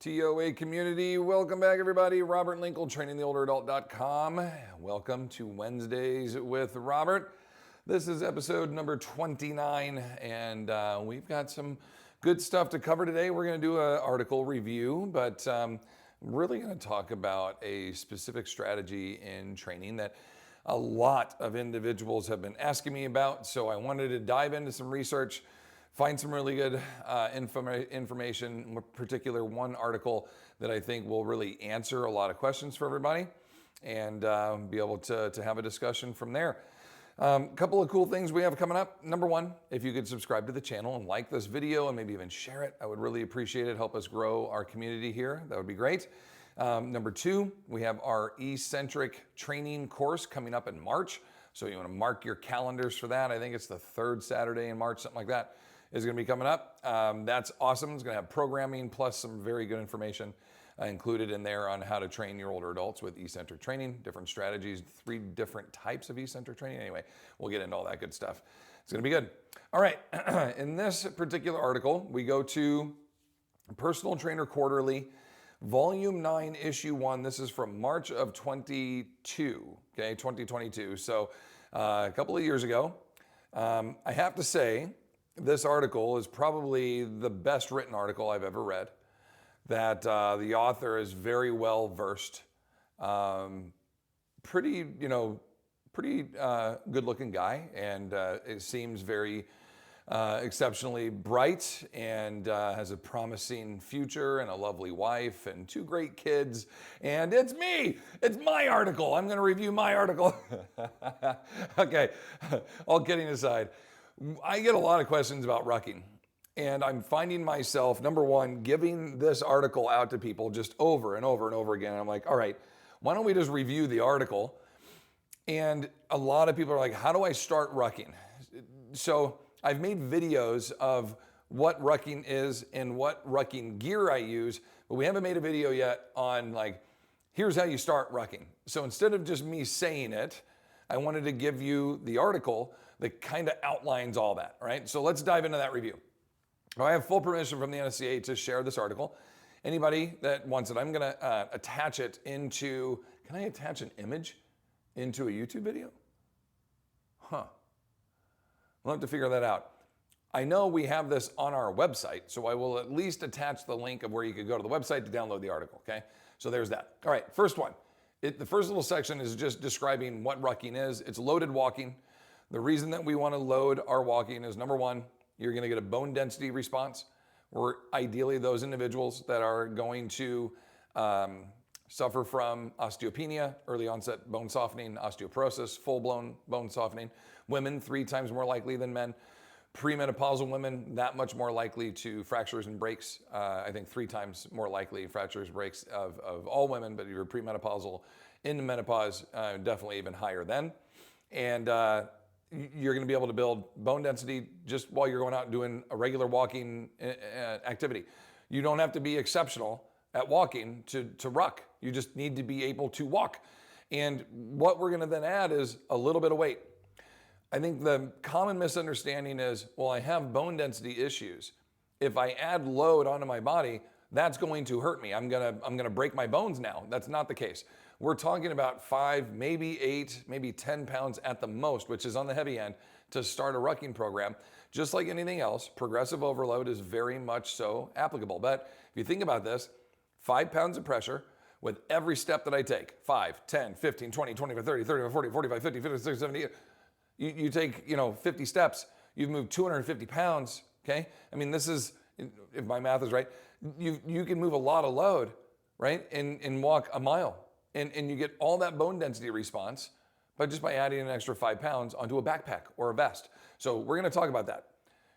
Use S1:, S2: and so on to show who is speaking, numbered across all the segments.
S1: TOA community, welcome back everybody. Robert Linkul, trainingtheolderadult.com. Welcome to Wednesdays with Robert. This is episode number 29, and we've got some good stuff to cover today. We're going to do an article review, but really going to talk about a specific strategy in training that a lot of individuals have been asking me about. So I wanted to dive into some research, find some really good information, in particular one article that I think will really answer a lot of questions for everybody, and be able to have a discussion from there. Couple of cool things we have coming up. Number one, if you could subscribe to the channel and like this video and maybe even share it, I would really appreciate it. Help us grow our community here. That would be great. Number two, we have our eccentric training course coming up in March. So you want to mark your calendars for that. I think it's the third Saturday in March, something like that is going to be coming up. That's awesome. It's going to have programming plus some very good information included in there on how to train your older adults with eccentric training, different strategies, 3 different types of eccentric training. Anyway, we'll get into all that good stuff. It's going to be good. All right. In this particular article, we go to Personal Trainer Quarterly, Volume 9, Issue 1. This is from March of 2022. So a couple of years ago. I have to say, this article is probably the best written article I've ever read. That the author is very well versed, pretty good looking guy, and it seems very exceptionally bright, and has a promising future and a lovely wife and 2 great kids. And it's me, it's my article. I'm going to review my article. Okay, all kidding aside, I get a lot of questions about rucking. And I'm finding myself, number one, giving this article out to people just over and over and over again. And I'm like, all right, why don't we just review the article? And a lot of people are like, how do I start rucking? So I've made videos of what rucking is and what rucking gear I use, but we haven't made a video yet on like, here's how you start rucking. So instead of just me saying it, I wanted to give you the article that kind of outlines all that, right? So let's dive into that review. I have full permission from the NSCA to share this article. Anybody that wants it, I'm going to attach it into, can I attach an image into a YouTube video? We'll have to figure that out. I know we have this on our website, so I will at least attach the link of where you could go to the website to download the article, okay? So there's that. All right, first one. The first little section is just describing what rucking is. It's loaded walking. The reason that we want to load our walking is, number one, you're going to get a bone density response, or ideally those individuals that are going to suffer from osteopenia, early onset bone softening, osteoporosis, full-blown bone softening. Women, 3 times more likely than men. Premenopausal women, that much more likely to fractures and breaks. I think 3 times more likely fractures, breaks of all women, but if you're premenopausal into menopause, definitely even higher then. And you're going to be able to build bone density just while you're going out and doing a regular walking activity. You don't have to be exceptional at walking to ruck. You just need to be able to walk. And what we're going to then add is a little bit of weight. I think the common misunderstanding is, well, I have bone density issues. If I add load onto my body, that's going to hurt me. I'm gonna break my bones now. That's not the case. We're talking about 5, maybe 8, maybe 10 pounds at the most, which is on the heavy end, to start a rucking program. Just like anything else, progressive overload is very much so applicable. But if you think about this, 5 pounds of pressure with every step that I take, 5, 10, 15, 20, 25, 30, 35, 40, 45, 50, 56, 70, you take 50 steps, you've moved 250 pounds, okay? I mean, this is, if my math is right, you can move a lot of load, right, and walk a mile. And you get all that bone density response by adding an extra 5 pounds onto a backpack or a vest. So we're going to talk about that.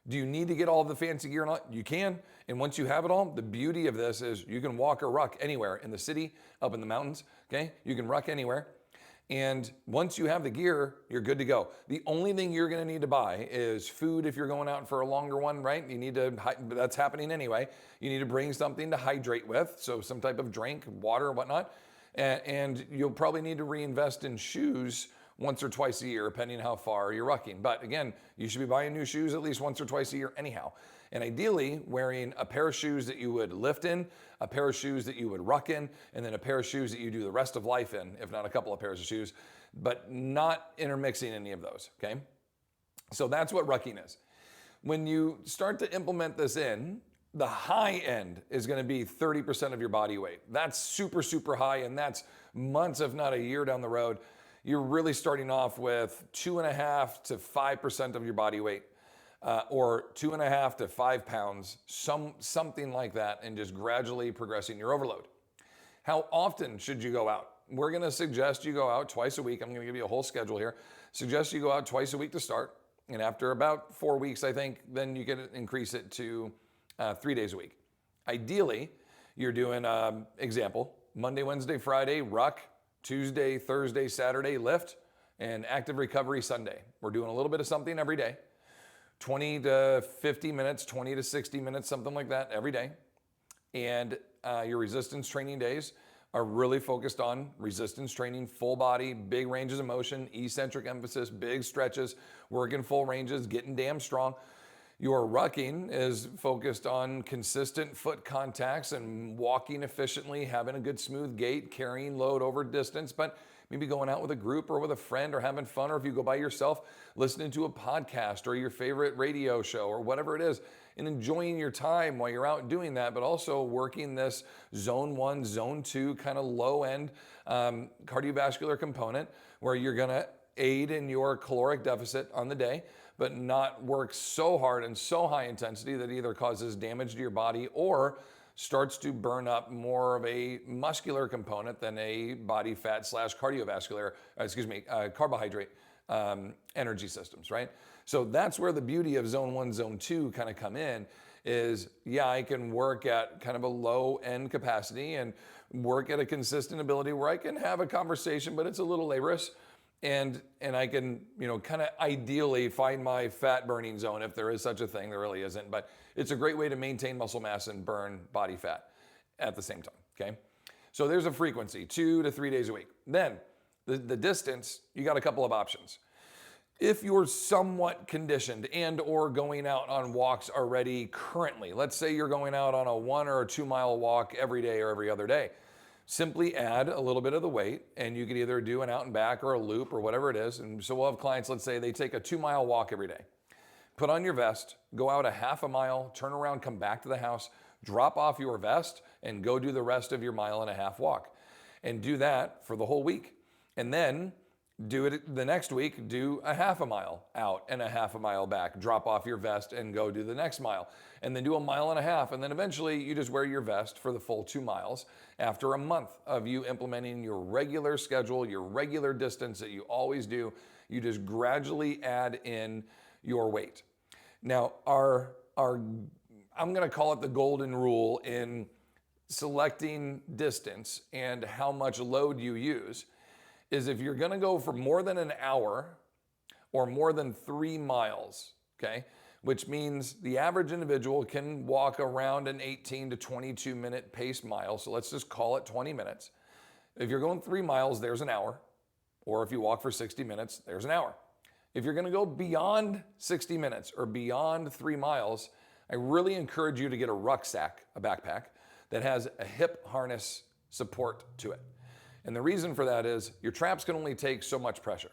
S1: Do you need to get all the fancy gear and all? You can. And once you have it all, the beauty of this is you can walk or ruck anywhere in the city, up in the mountains. Okay, you can ruck anywhere. And once you have the gear, you're good to go. The only thing you're going to need to buy is food if you're going out for a longer one, right? You need to, that's happening anyway. You need to bring something to hydrate with, so some type of drink, water, whatnot. And you'll probably need to reinvest in shoes once or twice a year, depending on how far you're rucking. But again, you should be buying new shoes at least once or twice a year anyhow. And ideally, wearing a pair of shoes that you would lift in, a pair of shoes that you would ruck in, and then a pair of shoes that you do the rest of life in, if not a couple of pairs of shoes, but not intermixing any of those, okay? So that's what rucking is. When you start to implement this in, the high end is going to be 30% of your body weight. That's super, super high, and that's months, if not a year down the road. You're really starting off with 2.5 to 5% of your body weight, or 2.5 to 5 pounds, something like that, and just gradually progressing your overload. How often should you go out? We're going to suggest you go out twice a week. I'm going to give you a whole schedule here. Suggest you go out twice a week to start. And after about 4 weeks, I think, then you can increase it to 3 days a week. Ideally, you're doing, example, Monday, Wednesday, Friday, ruck, Tuesday, Thursday, Saturday, lift, and active recovery Sunday. We're doing a little bit of something every day. 20 to 50 minutes, 20 to 60 minutes, something like that every day. And your resistance training days are really focused on resistance training, full body, big ranges of motion, eccentric emphasis, big stretches, working full ranges, getting damn strong. Your rucking is focused on consistent foot contacts and walking efficiently, having a good smooth gait, carrying load over distance, but maybe going out with a group or with a friend or having fun, or if you go by yourself, listening to a podcast or your favorite radio show or whatever it is, and enjoying your time while you're out doing that, but also working this zone 1, zone 2 kind of low end cardiovascular component where you're gonna aid in your caloric deficit on the day, but not work so hard and so high intensity that either causes damage to your body or starts to burn up more of a muscular component than a body fat / cardiovascular, carbohydrate energy systems, right? So that's where the beauty of zone 1, zone 2 kind of come in is, yeah, I can work at kind of a low end capacity and work at a consistent ability where I can have a conversation, but it's a little laborious. And I can, kind of ideally find my fat burning zone if there is such a thing. There really isn't, but it's a great way to maintain muscle mass and burn body fat at the same time, okay? So there's a frequency, 2 to 3 days a week. Then the distance, you got a couple of options. If you're somewhat conditioned and or going out on walks already currently, let's say you're going out on a 1 or 2 mile walk every day or every other day, simply add a little bit of the weight and you can either do an out and back or a loop or whatever it is. And so we'll have clients, let's say they take a 2 mile walk every day. Put on your vest, go out a half a mile, turn around, come back to the house, drop off your vest and go do the rest of your 1.5 mile walk. And do that for the whole week. And then do it the next week, do a half a mile out and a half a mile back, drop off your vest and go do the next mile. And then do 1.5 miles. And then eventually you just wear your vest for the full 2 miles. After a month of you implementing your regular schedule, your regular distance that you always do, you just gradually add in your weight. Now, I'm gonna call it the golden rule in selecting distance and how much load you use is if you're gonna go for more than an hour or more than 3 miles, okay? Which means the average individual can walk around an 18 to 22 minute pace mile. So let's just call it 20 minutes. If you're going 3 miles, there's an hour. Or if you walk for 60 minutes, there's an hour. If you're gonna go beyond 60 minutes or beyond 3 miles, I really encourage you to get a rucksack, a backpack, that has a hip harness support to it. And the reason for that is your traps can only take so much pressure.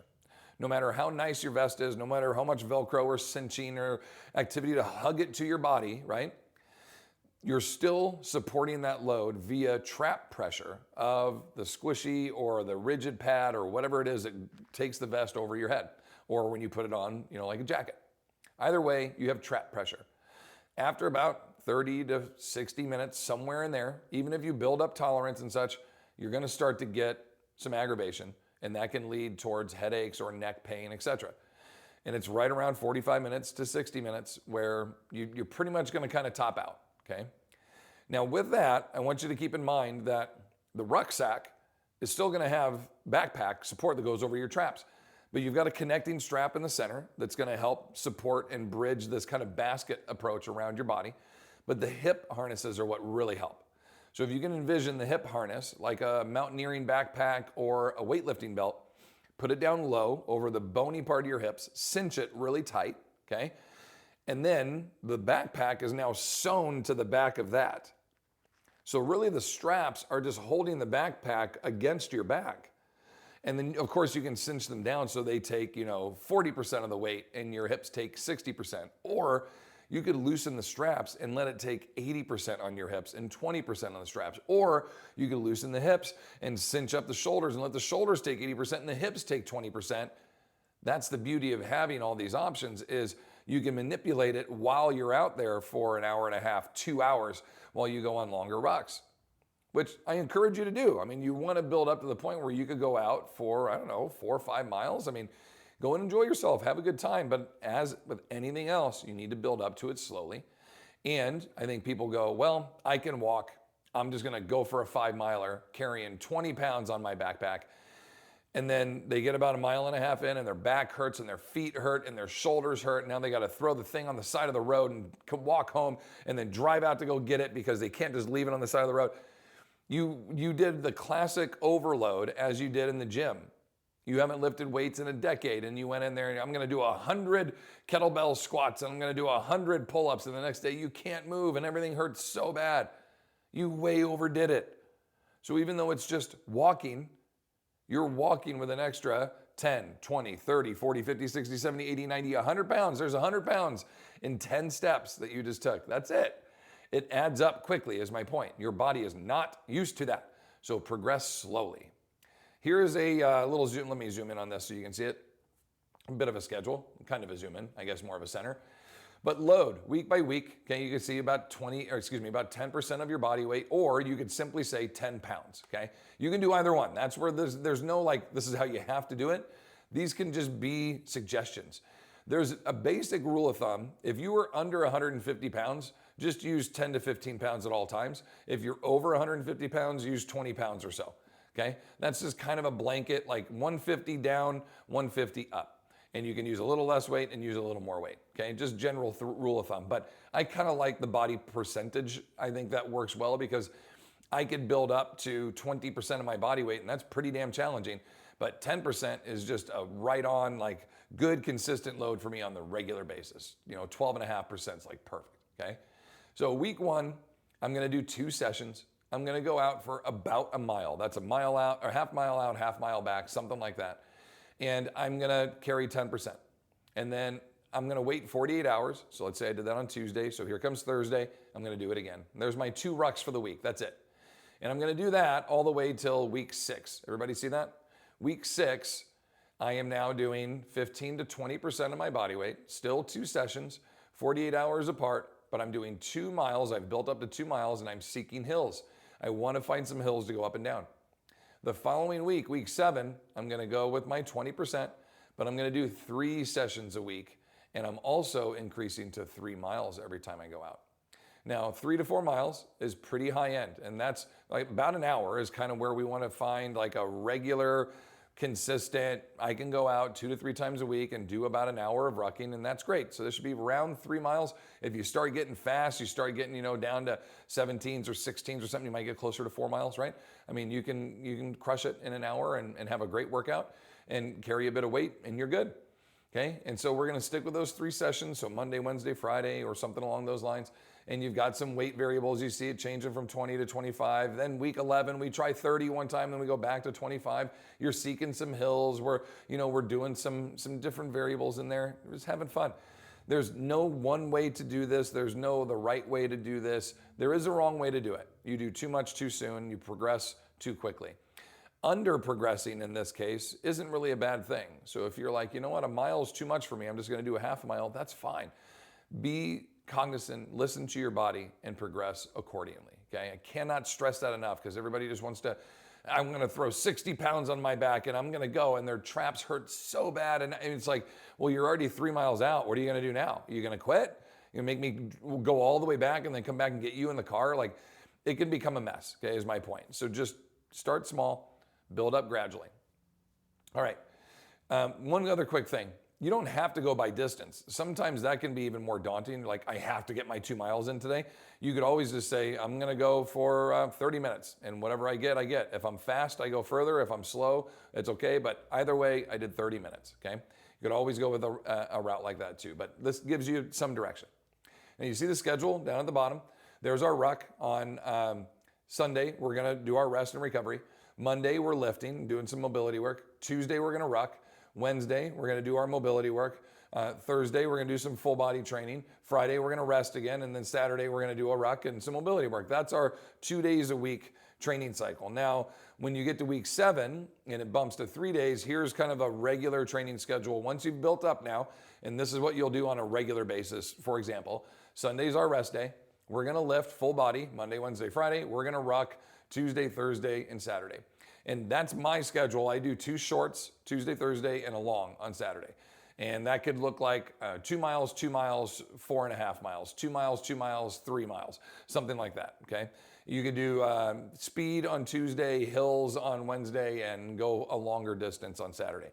S1: No matter how nice your vest is, no matter how much Velcro or cinching or activity to hug it to your body, right? You're still supporting that load via trap pressure of the squishy or the rigid pad or whatever it is that takes the vest over your head, or when you put it on, like a jacket. Either way, you have trap pressure. After about 30 to 60 minutes, somewhere in there, even if you build up tolerance and such, you're gonna start to get some aggravation, and that can lead towards headaches or neck pain, etc. And it's right around 45 minutes to 60 minutes where you're pretty much gonna kind of top out, okay? Now with that, I want you to keep in mind that the rucksack is still gonna have backpack support that goes over your traps, but you've got a connecting strap in the center that's gonna help support and bridge this kind of basket approach around your body, but the hip harnesses are what really help. So if you can envision the hip harness like a mountaineering backpack or a weightlifting belt, put it down low over the bony part of your hips, cinch it really tight, okay? And then the backpack is now sewn to the back of that. So really the straps are just holding the backpack against your back. And then of course you can cinch them down so they take, 40% of the weight and your hips take 60%. Or you could loosen the straps and let it take 80% on your hips and 20% on the straps. Or you could loosen the hips and cinch up the shoulders and let the shoulders take 80% and the hips take 20%. That's the beauty of having all these options, is you can manipulate it while you're out there for an hour and a half, 2 hours, while you go on longer rucks, which I encourage you to do. I mean, you want to build up to the point where you could go out for, 4 or 5 miles. I mean, go and enjoy yourself, have a good time. But as with anything else, you need to build up to it slowly. And I think people go, well, I can walk. I'm just going to go for a 5-miler carrying 20 pounds on my backpack. And then they get about 1.5 miles in and their back hurts and their feet hurt and their shoulders hurt. Now they got to throw the thing on the side of the road and walk home and then drive out to go get it because they can't just leave it on the side of the road. You did the classic overload as you did in the gym. You haven't lifted weights in a decade and you went in there and I'm going to do 100 kettlebell squats and I'm going to do 100 pull-ups, and the next day you can't move and everything hurts so bad. You way overdid it. So even though it's just walking, you're walking with an extra 10, 20, 30, 40, 50, 60, 70, 80, 90, 100 pounds. There's 100 pounds in 10 steps that you just took. That's it. It adds up quickly is my point. Your body is not used to that. So progress slowly. Here's a little zoom. Let me zoom in on this so you can see it. A bit of a schedule, kind of a zoom in, I guess more of a center. But load week by week. Okay, you can see about 10% of your body weight, or you could simply say 10 pounds. Okay, you can do either one. That's where there's no like, this is how you have to do it. These can just be suggestions. There's a basic rule of thumb. If you were under 150 pounds, just use 10 to 15 pounds at all times. If you're over 150 pounds, use 20 pounds or so. Okay, that's just kind of a blanket, like 150 down, 150 up. And you can use a little less weight and use a little more weight, okay? Just general rule of thumb. But I kind of like the body percentage. I think that works well because I could build up to 20% of my body weight, and that's pretty damn challenging. But 10% is just a right on, like good, consistent load for me on the regular basis. 12.5% is like perfect, okay? So week 1, I'm gonna do 2 sessions. I'm gonna go out for about a mile. That's a mile out, or half mile out, half mile back, something like that. And I'm gonna carry 10%. And then I'm gonna wait 48 hours. So let's say I did that on Tuesday. So here comes Thursday, I'm gonna do it again. And there's my 2 rucks for the week, that's it. And I'm gonna do that all the way till week 6. Everybody see that? Week 6, I am now doing 15 to 20% of my body weight, still 2 sessions, 48 hours apart, but I'm doing 2 miles. I've built up to 2 miles and I'm seeking hills. I wanna find some hills to go up and down. The following week, week 7, I'm gonna go with my 20%, but I'm gonna do 3 sessions a week. And I'm also increasing to 3 miles every time I go out. Now, 3 to 4 miles is pretty high end. And that's like about an hour is kind of where we wanna find like a regular, consistent, I can go out 2 to 3 times a week and do about an hour of rucking, and that's great. So this should be around 3 miles. If you start getting fast, you start getting, down to 17s or 16s or something, you might get closer to 4 miles, right? I mean, you can crush it in an hour and have a great workout and carry a bit of weight and you're good, okay? And so we're gonna stick with those 3 sessions, so Monday, Wednesday, Friday, or something along those lines. And you've got some weight variables. You see it changing from 20 to 25. Then week 11, we try 30 one time, then we go back to 25. You're seeking some hills. We're doing some different variables in there. We're just having fun. There's no one way to do this. There's no the right way to do this. There is a wrong way to do it. You do too much too soon. You progress too quickly. Under progressing in this case isn't really a bad thing. So if you're like, you know what, a mile is too much for me, I'm just gonna do a half a mile, that's fine. Be cognizant, listen to your body, and progress accordingly, okay? I cannot stress that enough because everybody just wants to, I'm gonna throw 60 pounds on my back and I'm gonna go, and their traps hurt so bad, and it's like, well, you're already 3 miles out. What are you gonna do now? Are you gonna quit? You're gonna make me go all the way back and then come back and get you in the car? Like, it can become a mess, okay, is my point. So just start small, build up gradually. All right, one other quick thing. you don't have to go by distance. Sometimes that can be even more daunting. Like, I have to get my 2 miles in today. You could always just say, I'm going to go for 30 minutes, and whatever I get, I get. If I'm fast, I go further. If I'm slow, it's okay. But either way, I did 30 minutes. Okay. You could always go with a route like that too. But this gives you some direction. And you see the schedule down at the bottom. There's our ruck on Sunday. We're going to do our rest and recovery. Monday, we're lifting, doing some mobility work. Tuesday, we're going to ruck. Wednesday, we're going to do our mobility work. Thursday, we're going to do some full body training. Friday, we're going to rest again. And then Saturday, we're going to do a ruck and some mobility work. That's our 2 days a week training cycle. Now, when you get to week 7 and it bumps to 3 days, here's kind of a regular training schedule. Once you've built up now, and this is what you'll do on a regular basis. For example, Sunday's our rest day. We're going to lift full body Monday, Wednesday, Friday. We're going to ruck Tuesday, Thursday, and Saturday. And that's my schedule. I do 2 shorts, Tuesday, Thursday, and a long on Saturday. And that could look like 2 miles, 2 miles, 4.5 miles, 2 miles, 2 miles, 3 miles, something like that, okay? You could do speed on Tuesday, hills on Wednesday, and go a longer distance on Saturday.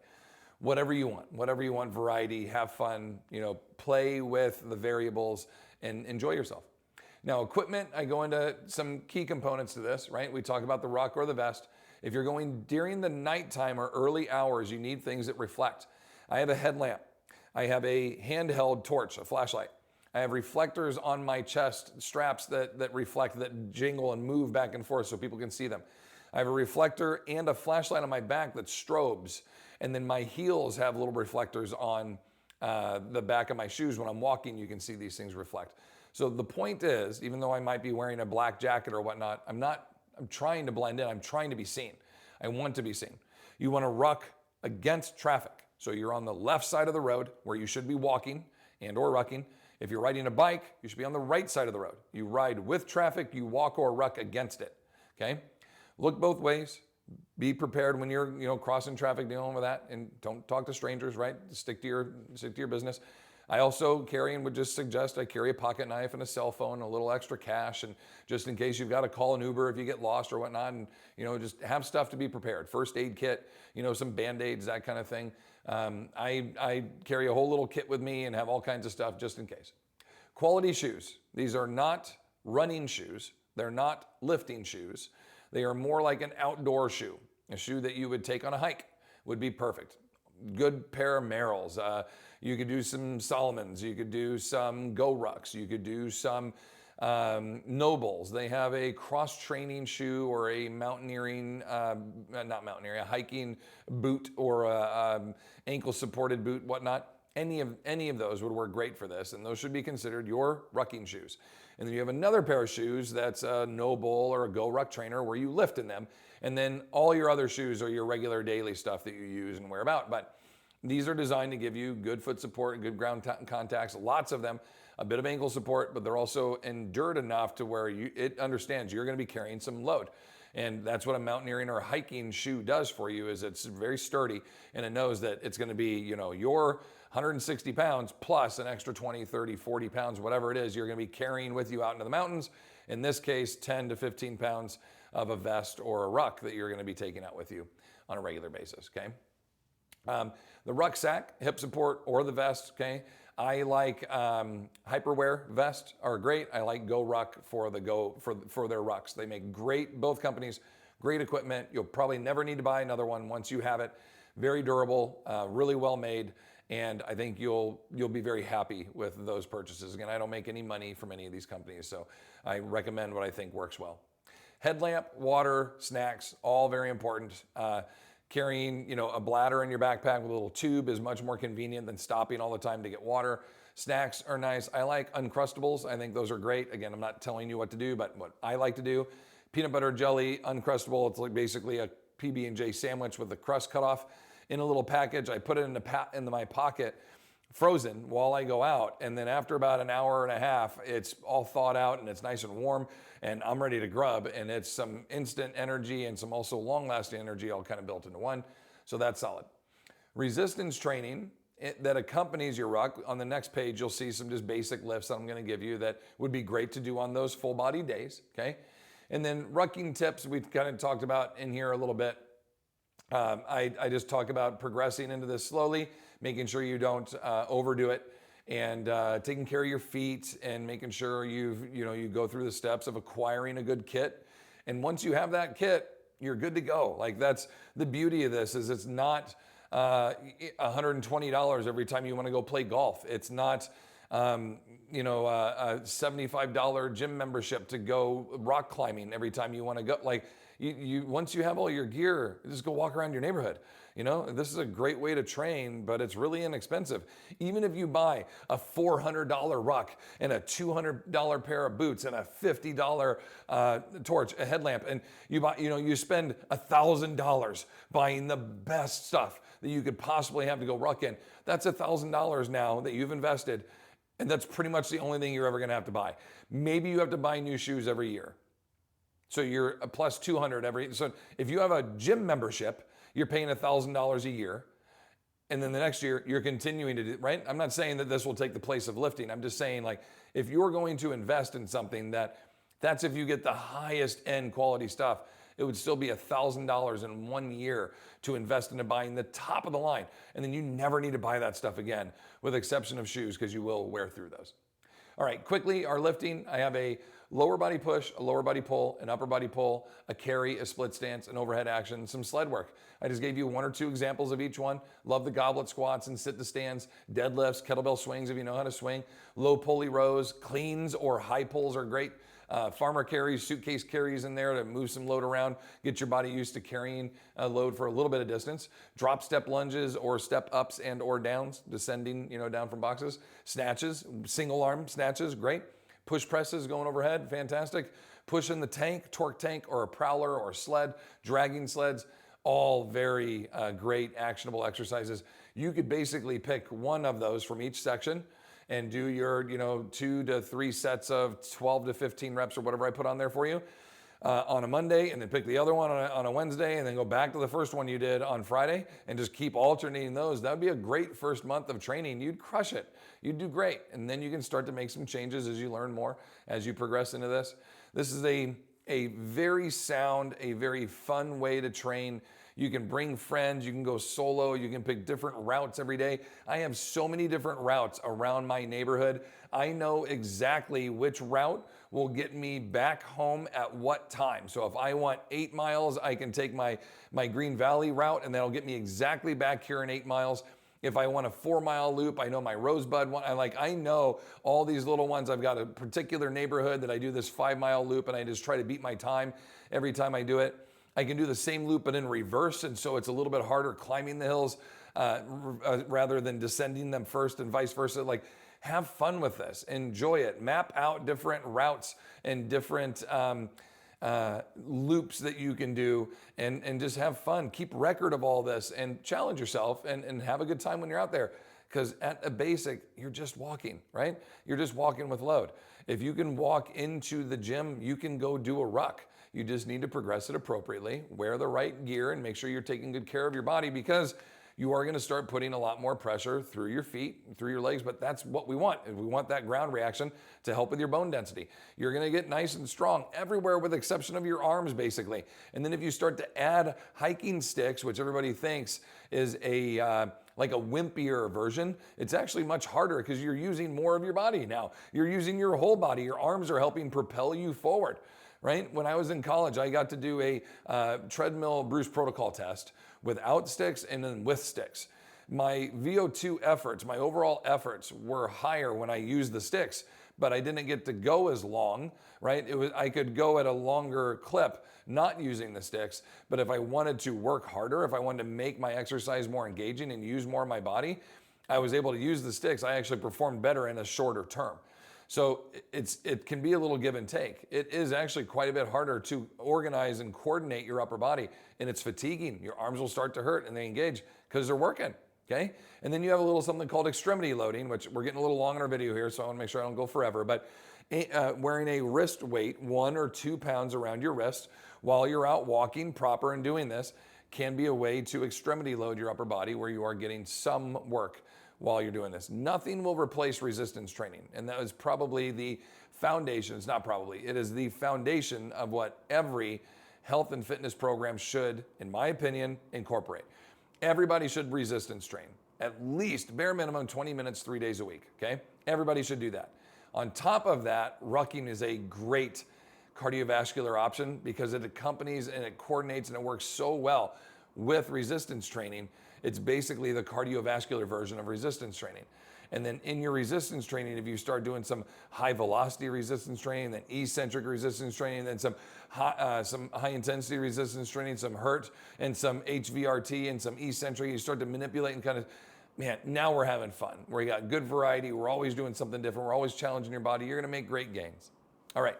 S1: Whatever you want, variety, have fun, play with the variables and enjoy yourself. Now, equipment, I go into some key components to this, right? We talk about the ruck or the vest. If you're going during the nighttime or early hours, you need things that reflect. I have a headlamp. I have a handheld torch, a flashlight. I have reflectors on my chest, straps that reflect, that jingle and move back and forth so people can see them. I have a reflector and a flashlight on my back that strobes. And then my heels have little reflectors on the back of my shoes. When I'm walking, you can see these things reflect. So the point is, even though I might be wearing a black jacket or whatnot, I'm trying to blend in. I'm trying to be seen. I want to be seen. You want to ruck against traffic. So you're on the left side of the road where you should be walking and or rucking. If you're riding a bike, you should be on the right side of the road. You ride with traffic, you walk or ruck against it. Okay? Look both ways. Be prepared when you're crossing traffic, dealing with that, and don't talk to strangers, right? Stick to your business. I also carry, and would just suggest I carry a pocket knife and a cell phone, a little extra cash, and just in case you've got to call an Uber if you get lost or whatnot, and just have stuff to be prepared. First aid kit, some Band-Aids, that kind of thing. I carry a whole little kit with me and have all kinds of stuff just in case. Quality shoes. These are not running shoes. They're not lifting shoes. They are more like an outdoor shoe. A shoe that you would take on a hike would be perfect. Good pair of Merrells. You could do some Solomons. You could do some Go Rucks. You could do some Nobles. They have a cross-training shoe or a mountaineering, a hiking boot or a ankle-supported boot, whatnot. Any of those would work great for this, and those should be considered your rucking shoes. And then you have another pair of shoes that's a Noble or a Go Ruck trainer where you lift in them, and then all your other shoes are your regular daily stuff that you use and wear about. But these are designed to give you good foot support, good ground contacts, lots of them, a bit of ankle support, but they're also endured enough to where it understands you're going to be carrying some load. And that's what a mountaineering or hiking shoe does for you, is it's very sturdy, and it knows that it's going to be, your 160 pounds plus an extra 20, 30, 40 pounds, whatever it is, you're going to be carrying with you out into the mountains. In this case, 10 to 15 pounds of a vest or a ruck that you're going to be taking out with you on a regular basis, okay? The rucksack, hip support, or the vest, okay? I like Hyperwear vest are great. I like Go Ruck for their rucks. They make great, both companies, great equipment. You'll probably never need to buy another one once you have it. Very durable, really well made, and I think you'll be very happy with those purchases. Again, I don't make any money from any of these companies, so I recommend what I think works well. Headlamp, water, snacks, all very important. Carrying, a bladder in your backpack with a little tube is much more convenient than stopping all the time to get water. Snacks are nice. I like Uncrustables. I think those are great. Again, I'm not telling you what to do, but what I like to do, peanut butter jelly, Uncrustable. It's like basically a PB&J sandwich with the crust cut off in a little package. I put it into my pocket, frozen, while I go out. And then after about an hour and a half, it's all thawed out and it's nice and warm, and I'm ready to grub. And it's some instant energy and some also long-lasting energy all kind of built into one. So that's solid. Resistance training that accompanies your ruck. On the next page, you'll see some just basic lifts that I'm going to give you that would be great to do on those full body days, okay? And then rucking tips we've kind of talked about in here a little bit. I just talk about progressing into this slowly. making sure you don't overdo it, and taking care of your feet, and making sure you go through the steps of acquiring a good kit. And once you have that kit, you're good to go. Like, that's the beauty of this, is it's not $120 every time you want to go play golf. It's not a $75 gym membership to go rock climbing every time you want to go. Like, once you have all your gear, just go walk around your neighborhood. This is a great way to train, but it's really inexpensive. Even if you buy a $400 ruck and a $200 pair of boots and a $50 torch, a headlamp, and you spend $1,000 buying the best stuff that you could possibly have to go ruck in. That's $1,000 now that you've invested, and that's pretty much the only thing you're ever going to have to buy. Maybe you have to buy new shoes every year, so you're a plus $200 So if you have a gym membership, you're paying $1,000 a year, and then the next year you're continuing to do, right? I'm not saying that this will take the place of lifting. I'm just saying, like, if you're going to invest in something, that's if you get the highest end quality stuff, it would still be $1,000 in 1 year to invest into buying the top of the line. And then you never need to buy that stuff again, with exception of shoes, because you will wear through those. All right, quickly, our lifting, I have a lower body push, a lower body pull, an upper body pull, a carry, a split stance, an overhead action, some sled work. I just gave you 1 or 2 examples of each one. Love the goblet squats and sit to stands, deadlifts, kettlebell swings if you know how to swing, low pulley rows, cleans or high pulls are great. Farmer carries, suitcase carries in there to move some load around, get your body used to carrying a load for a little bit of distance. Drop step lunges or step ups and or downs, descending, down from boxes. Snatches, single arm snatches, great. Push presses going overhead, fantastic. Push in the tank, torque tank, or a prowler or sled, dragging sleds, all very great actionable exercises. You could basically pick one of those from each section and do your 2 to 3 sets of 12 to 15 reps or whatever I put on there for you on a Monday, and then pick the other one on a Wednesday, and then go back to the first one you did on Friday, and just keep alternating those. That would be a great first month of training. You'd crush it. You'd do great. And then you can start to make some changes as you learn more, as you progress into this. This is a very sound, a very fun way to train. You can bring friends, you can go solo, you can pick different routes every day. I have so many different routes around my neighborhood. I know exactly which route will get me back home at what time. So if I want 8 miles, I can take my Green Valley route, and that'll get me exactly back here in 8 miles. If I want a 4-mile loop, I know my Rosebud one. I know all these little ones. I've got a particular neighborhood that I do this 5-mile loop, and I just try to beat my time every time I do it. I can do the same loop, but in reverse, and so it's a little bit harder climbing the hills rather than descending them first, and vice versa. Like, have fun with this. Enjoy it. Map out different routes and different loops that you can do, and just have fun. Keep record of all this and challenge yourself, and have a good time when you're out there. Because at a basic, you're just walking, right? You're just walking with load. If you can walk into the gym, you can go do a ruck. You just need to progress it appropriately, wear the right gear, and make sure you're taking good care of your body, because you are going to start putting a lot more pressure through your feet, through your legs, but that's what we want. We want that ground reaction to help with your bone density. You're going to get nice and strong everywhere with the exception of your arms, basically. And then if you start to add hiking sticks, which everybody thinks is like a wimpier version, it's actually much harder because you're using more of your body now. You're using your whole body. Your arms are helping propel you forward. Right? When I was in college, I got to do a treadmill Bruce protocol test without sticks and then with sticks. My VO2 efforts, my overall efforts were higher when I used the sticks, but I didn't get to go as long, right? I could go at a longer clip not using the sticks, but if I wanted to work harder, if I wanted to make my exercise more engaging and use more of my body, I was able to use the sticks. I actually performed better in a shorter term. So it can be a little give and take. It is actually quite a bit harder to organize and coordinate your upper body, and it's fatiguing. Your arms will start to hurt and they engage because they're working, okay? And then you have a little something called extremity loading, which we're getting a little long in our video here, so I want to make sure I don't go forever, but wearing a wrist weight, 1 or 2 pounds around your wrist while you're out walking proper and doing this can be a way to extremity load your upper body where you are getting some work while you're doing this. Nothing will replace resistance training. And that is probably the foundation. It's not probably, it is the foundation of what every health and fitness program should, in my opinion, incorporate. Everybody should resistance train. at least bare minimum 20 minutes, 3 days a week, okay? Everybody should do that. On top of that, rucking is a great cardiovascular option because it accompanies and it coordinates and it works so well with resistance training. It's basically the cardiovascular version of resistance training. And then in your resistance training, if you start doing some high velocity resistance training, then eccentric resistance training, then some high intensity resistance training, some HRT and some HVRT and some eccentric, you start to manipulate and kind of, man, now we're having fun. We got good variety. We're always doing something different. We're always challenging your body. You're going to make great gains. All right.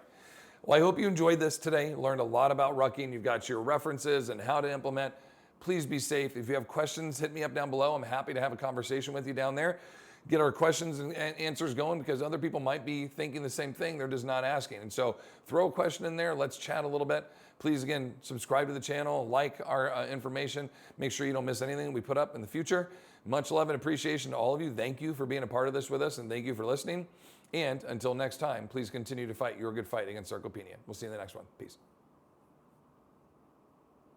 S1: Well, I hope you enjoyed this today. Learned a lot about rucking. You've got your references and how to implement. Please be safe. If you have questions, hit me up down below. I'm happy to have a conversation with you down there. Get our questions and answers going because other people might be thinking the same thing. They're just not asking. And so throw a question in there. Let's chat a little bit. Please, again, subscribe to the channel, like our information. Make sure you don't miss anything we put up in the future. Much love and appreciation to all of you. Thank you for being a part of this with us, and thank you for listening. And until next time, please continue to fight your good fight against sarcopenia. We'll see you in the next one. Peace.